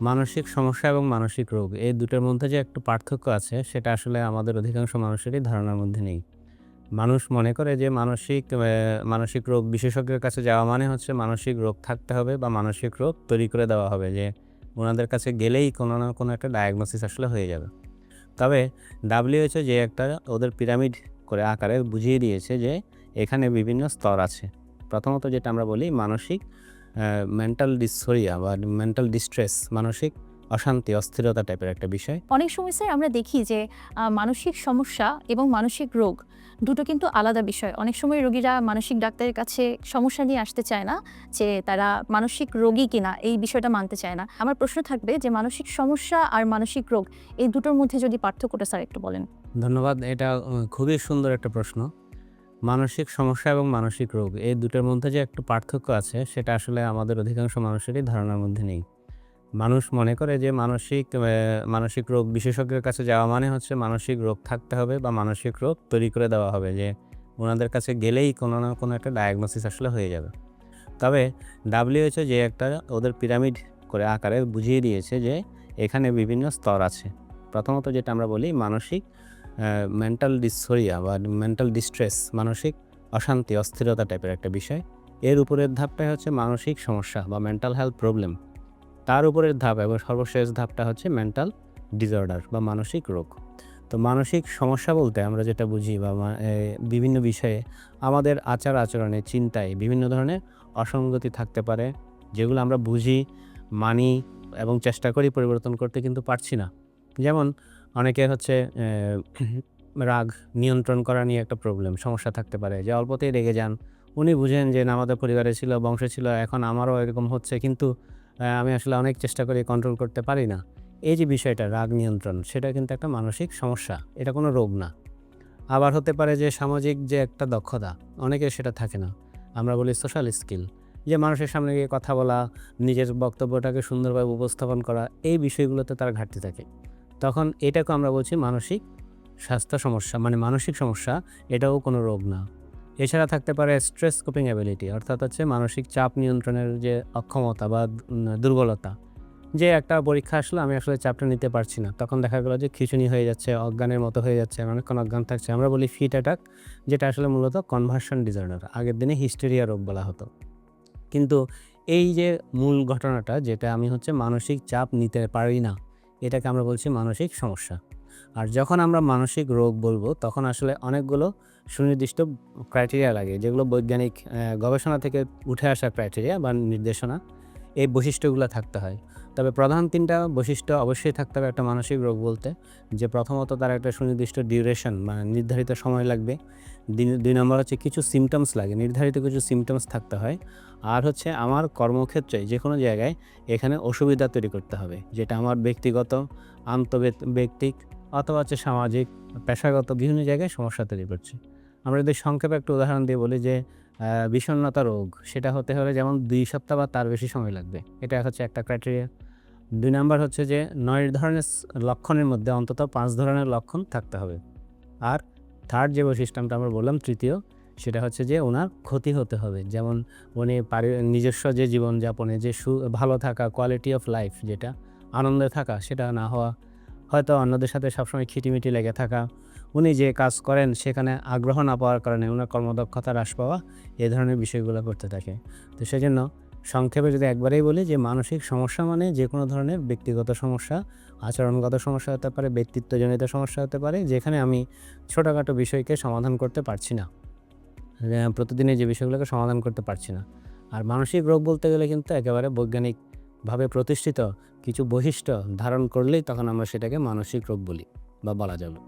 মানসিক সমস্যা এবং মানসিক রোগ এই দুটোর মধ্যে যে একটু পার্থক্য আছে সেটা আসলে আমাদের অধিকাংশ মানুষেরই ধারণার মধ্যে নেই। মানুষ মনে করে যে মানসিক রোগ বিশেষজ্ঞের কাছে যাওয়া মানে হচ্ছে মানসিক রোগ থাকতে হবে বা মানসিক রোগ তৈরি করে দেওয়া হবে, যে ওনাদের কাছে গেলেই কোনো না কোনো একটা ডায়াগনোসিস আসলে হয়ে যাবে। তবে WHO যে একটা ওদের পিরামিড করে আকারে বুঝিয়ে দিয়েছে যে এখানে বিভিন্ন স্তর আছে। প্রথমত যেটা আমরা বলি মানসিক মেন্টাল ডিসোরিয়া বা মেন্টাল ডিস্ট্রেস, মানসিক অশান্তি, অস্থিরতা টাইপের একটা বিষয়। অনেক সময় স্যার আমরা দেখি যে মানসিক সমস্যা এবং মানসিক রোগ দুটো কিন্তু আলাদা বিষয়। অনেক সময় রোগীরা মানসিক ডাক্তারের কাছে সমস্যা নিয়ে আসতে চায় না, যে তারা মানসিক রোগী কিনা এই বিষয়টা মানতে চায় না। আমার প্রশ্ন থাকবে যে মানসিক সমস্যা আর মানসিক রোগ এই দুটোর মধ্যে যদি পার্থক্যটা স্যার একটু বলেন। ধন্যবাদ। এটা খুবই সুন্দর একটা প্রশ্ন। মানসিক সমস্যা এবং মানসিক রোগ এই দুটোর মধ্যে যে একটু পার্থক্য আছে সেটা আসলে আমাদের অধিকাংশ মানুষেরই ধারণার মধ্যে নেই। মানুষ মনে করে যে মানসিক রোগ বিশেষজ্ঞের কাছে যাওয়া মানে হচ্ছে মানসিক রোগ থাকতে হবে বা মানসিক রোগ তৈরি করে দেওয়া হবে, যে ওনাদের কাছে গেলেই কোনো না কোনো একটা ডায়াগনোসিস আসলে হয়ে যাবে। তবে WHO যে একটা ওদের পিরামিড করে আকারে বুঝিয়ে দিয়েছে যে এখানে বিভিন্ন স্তর আছে। প্রথমত যেটা আমরা বলি মানসিক মেন্টাল ডিসোরিয়া বা মেন্টাল ডিস্ট্রেস, মানসিক অশান্তি, অস্থিরতা টাইপের একটা বিষয়। এর উপরের ধাপটাই হচ্ছে মানসিক সমস্যা বা মেন্টাল হেলথ প্রবলেম। তার উপরের ধাপ এবং সর্বশেষ ধাপটা হচ্ছে মেন্টাল ডিসঅর্ডার বা মানসিক রোগ। তো মানসিক সমস্যা বলতে আমরা যেটা বুঝি বা বিভিন্ন বিষয়ে আমাদের আচার-আচরণে, চিন্তায় বিভিন্ন ধরনের অসঙ্গতি থাকতে পারে, যেগুলো আমরা বুঝি, মানি এবং চেষ্টা করি পরিবর্তন করতে কিন্তু পারছি না। যেমন অনেকের হচ্ছে রাগ নিয়ন্ত্রণ করা নিয়ে একটা সমস্যা থাকতে পারে, যে অল্পতেই রেগে যান। উনি বুঝেন যে না, আমাদের পরিবারে ছিল, বংশে ছিল, এখন আমারও এরকম হচ্ছে, কিন্তু আমি আসলে অনেক চেষ্টা করি, কন্ট্রোল করতে পারি না। এই যে বিষয়টা রাগ নিয়ন্ত্রণ, সেটা কিন্তু একটা মানসিক সমস্যা। এটা কোনো রোগ না। আবার হতে পারে যে সামাজিক যে একটা দক্ষতা, অনেকের সেটা থাকে না। আমরা বলি সোশ্যাল স্কিল, যে মানুষের সামনে গিয়ে কথা বলা, নিজের বক্তব্যটাকে সুন্দরভাবে উপস্থাপন করা, এই বিষয়গুলোতে তার ঘাটতি থাকে। তখন এটাকে আমরা বলছি মানসিক স্বাস্থ্য সমস্যা, মানে মানসিক সমস্যা। এটাও কোনো রোগ না। এছাড়া থাকতে পারে স্ট্রেস কোপিং অ্যাবিলিটি, অর্থাৎ হচ্ছে মানসিক চাপ নিয়ন্ত্রণের যে অক্ষমতা বা দুর্বলতা। যে একটা পরীক্ষা আসলে আমি আসলে চাপটা নিতে পারছি না, তখন দেখা গেল যে খিঁচুনি হয়ে যাচ্ছে, অজ্ঞানের মতো হয়ে যাচ্ছে, অনেকক্ষণ অজ্ঞান থাকছে। আমরা বলি ফিট অ্যাটাক, যেটা আসলে মূলত কনভার্সন ডিসঅর্ডার। আগের দিনে হিস্টেরিয়া রোগ বলা হতো। কিন্তু এই যে মূল ঘটনাটা, যেটা আমি হচ্ছে মানসিক চাপ নিতে পারি না, এটাকে আমরা বলছি মানসিক সমস্যা। আর যখন আমরা মানসিক রোগ বলবো, তখন আসলে অনেকগুলো সুনির্দিষ্ট ক্রাইটেরিয়া লাগে, যেগুলো বৈজ্ঞানিক গবেষণা থেকে উঠে আসা ক্রাইটেরিয়া বা নির্দেশনা। এই বৈশিষ্ট্যগুলো থাকতে হয়। তবে প্রধান ৩টা বৈশিষ্ট্য অবশ্যই থাকতে হবে একটা মানসিক রোগ বলতে, যে প্রথমত তার একটা সুনির্দিষ্ট ডিউরেশন, মানে নির্ধারিত সময় লাগবে। ২ নম্বর হচ্ছে কিছু সিম্পটমস লাগে, নির্ধারিত কিছু সিম্পটমস থাকতে হয়। আর হচ্ছে আমার কর্মক্ষেত্রে যেকোনো জায়গায় এখানে অসুবিধা তৈরি করতে হবে, যেটা আমার ব্যক্তিগত, ব্যক্তিক অথবা হচ্ছে সামাজিক, পেশাগত বিভিন্ন জায়গায় সমস্যা তৈরি করছে। আমরা যদি সংক্ষেপে একটা উদাহরণ দিয়ে বলি যে বিষণ্ণতা রোগ, সেটা হতে হলে যেমন ২ সপ্তাহ বা তার বেশি সময় লাগবে। এটা হচ্ছে একটা ক্রাইটেরিয়া। ২ নাম্বার হচ্ছে যে ৯ ধরনের লক্ষণের মধ্যে অন্তত ৫ ধরনের লক্ষণ থাকতে হবে। আর থার্ড যে বৈশিষ্ট্যটা আমরা বললাম, তৃতীয়, সেটা হচ্ছে যে উনার ক্ষতি হতে হবে। যেমন উনি নিজস্ব যে জীবনযাপনে যে ভালো থাকা, কোয়ালিটি অফ লাইফ, যেটা আনন্দে থাকা, সেটা না হওয়া। হয়তো অন্যদের সাথে সবসময় খিটিমিটি লেগে থাকা। উনি যে কাজ করেন সেখানে আগ্রহ না পাওয়ার কারণে উনার কর্মদক্ষতা হ্রাস পাওয়া, এ ধরনের বিষয়গুলো করতে থাকে। তো সেজন্য সংক্ষেপে যদি একবারেই বলি যে মানসিক সমস্যা মানে যেকোনো ধরনের ব্যক্তিগত সমস্যা, আচরণগত সমস্যা হতে পারে, ব্যক্তিত্বজনিত সমস্যা হতে পারে, যেখানে আমি ছোটখাটো বিষয়কে সমাধান করতে পারছি না। প্রতিদিনের যে বিষয়গুলোকে সমাধান করতে পারছি না। আর মানসিক রোগ বলতে গেলে কিন্তু একেবারে বৈজ্ঞানিকভাবে প্রতিষ্ঠিত কিছু বৈশিষ্ট্য ধারণ করলেই তখন আমরা সেটাকে মানসিক রোগ বলি বা বলা যাবে।